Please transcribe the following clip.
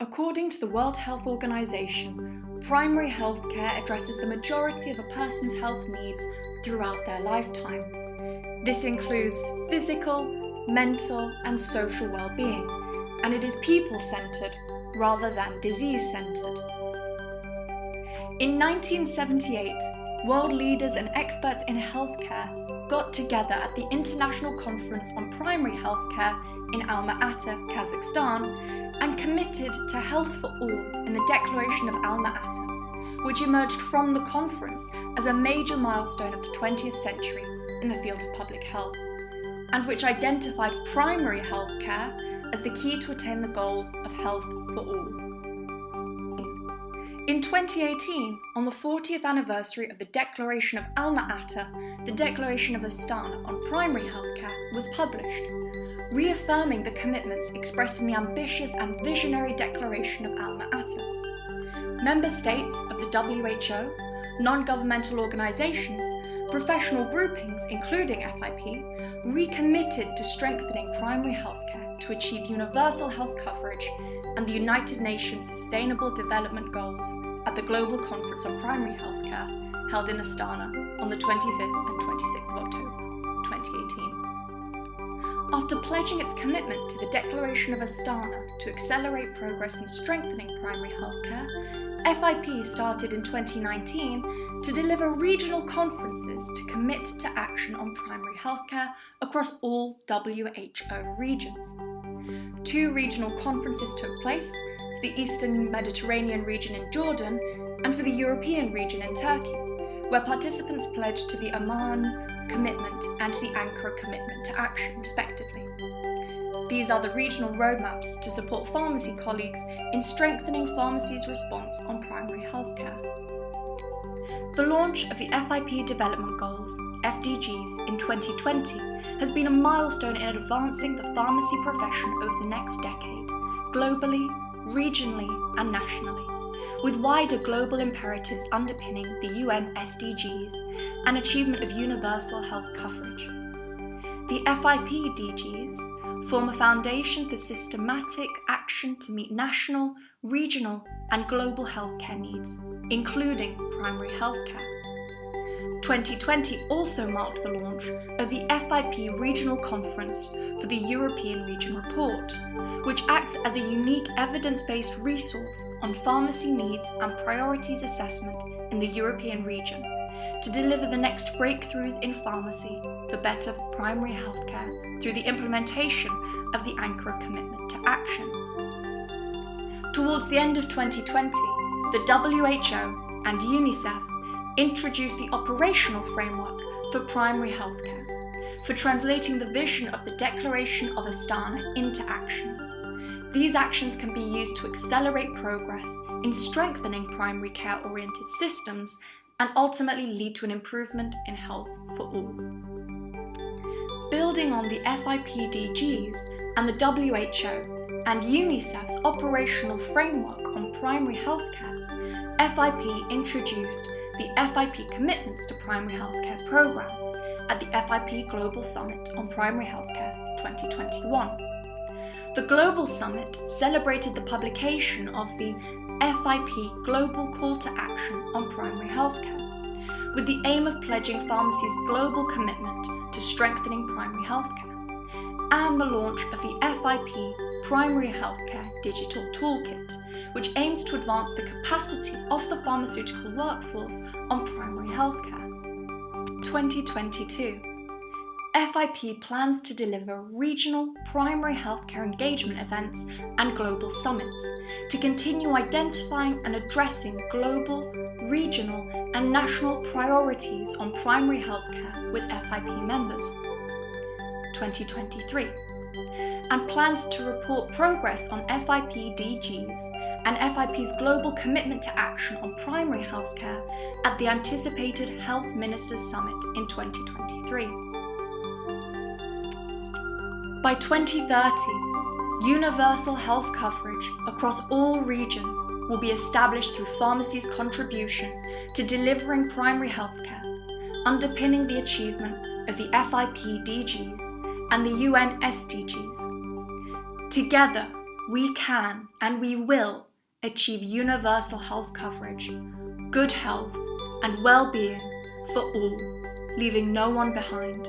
According to the World Health Organization, primary health care addresses the majority of a person's health needs throughout their lifetime. This includes physical, mental, and social well-being, and it is people-centered rather than disease-centered. In 1978, world leaders and experts in healthcare got together at the International Conference on Primary Healthcare in Alma-Ata, Kazakhstan, and committed to health for all in the Declaration of Alma-Ata, which emerged from the conference as a major milestone of the 20th century in the field of public health, and which identified primary health care as the key to attain the goal of health for all. In 2018, on the 40th anniversary of the Declaration of Alma-Ata, the Declaration of Astana on Primary Healthcare was published, reaffirming the commitments expressed in the ambitious and visionary Declaration of Alma-Ata. Member states of the WHO, non-governmental organisations, professional groupings including FIP, recommitted to strengthening primary healthcare to achieve universal health coverage and the United Nations Sustainable Development Goals at the Global Conference on Primary Healthcare held in Astana on the 25th and 26th of October 2018. After pledging its commitment to the Declaration of Astana to accelerate progress in strengthening primary healthcare, FIP started in 2019 to deliver regional conferences to commit to action on primary healthcare across all WHO regions. 2 regional conferences took place for the Eastern Mediterranean region in Jordan and for the European region in Turkey, where participants pledged to the Amman Commitment and to the Ankara Commitment to Action, respectively. These are the regional roadmaps to support pharmacy colleagues in strengthening pharmacy's response on primary healthcare. The launch of the FIP Development Goals, FDGs, in 2020 has been a milestone in advancing the pharmacy profession over the next decade, globally, regionally, and nationally, with wider global imperatives underpinning the UN SDGs and achievement of universal health coverage. The FIP DGs form a foundation for systematic action to meet national, regional, and global healthcare needs, including primary healthcare. 2020 also marked the launch of the FIP Regional Conference for the European Region Report, which acts as a unique evidence-based resource on pharmacy needs and priorities assessment in the European region to deliver the next breakthroughs in pharmacy for better primary healthcare through the implementation of the Ankara Commitment to Action. Towards the end of 2020, the WHO and UNICEF introduced the operational framework for primary healthcare, for translating the vision of the Declaration of Astana into actions. These actions can be used to accelerate progress in strengthening primary care-oriented systems and ultimately lead to an improvement in health for all. Building on the FIP DGs and the WHO and UNICEF's operational framework on primary healthcare, FIP introduced the FIP Commitments to Primary Healthcare Programme at the FIP Global Summit on Primary Healthcare 2021. The Global Summit celebrated the publication of the FIP Global Call to Action on Primary Healthcare, with the aim of pledging pharmacy's global commitment to strengthening primary healthcare, and the launch of the FIP Primary Healthcare Digital Toolkit, which aims to advance the capacity of the pharmaceutical workforce on primary healthcare. 2022. FIP plans to deliver regional primary healthcare engagement events and global summits to continue identifying and addressing global, regional, and national priorities on primary healthcare with FIP members. 2023. And plans to report progress on FIP DGs and FIP's global commitment to action on primary healthcare at the anticipated Health Ministers Summit in 2023. By 2030, universal health coverage across all regions will be established through pharmacy's contribution to delivering primary healthcare, underpinning the achievement of the FIP DGs and the UN SDGs. Together, we can and we will achieve universal health coverage, good health and well-being for all, leaving no one behind.